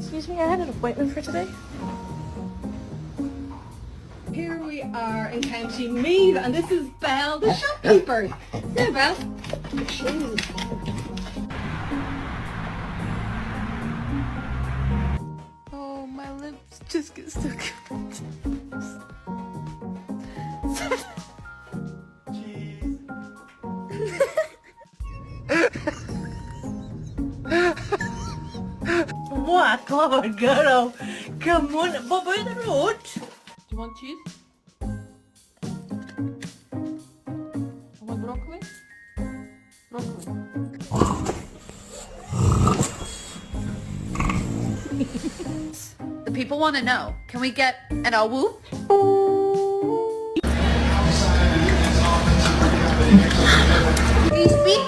Excuse me, I had an appointment for today. Here we are in County Meath, and this is Belle, the shopkeeper. Yeah, Belle. Oh, my lips just get stuck. What? Oh, girl. Come on, Bob out the road. Do you want cheese? I want broccoli? Broccoli. The people want to know. Can we get an whoop?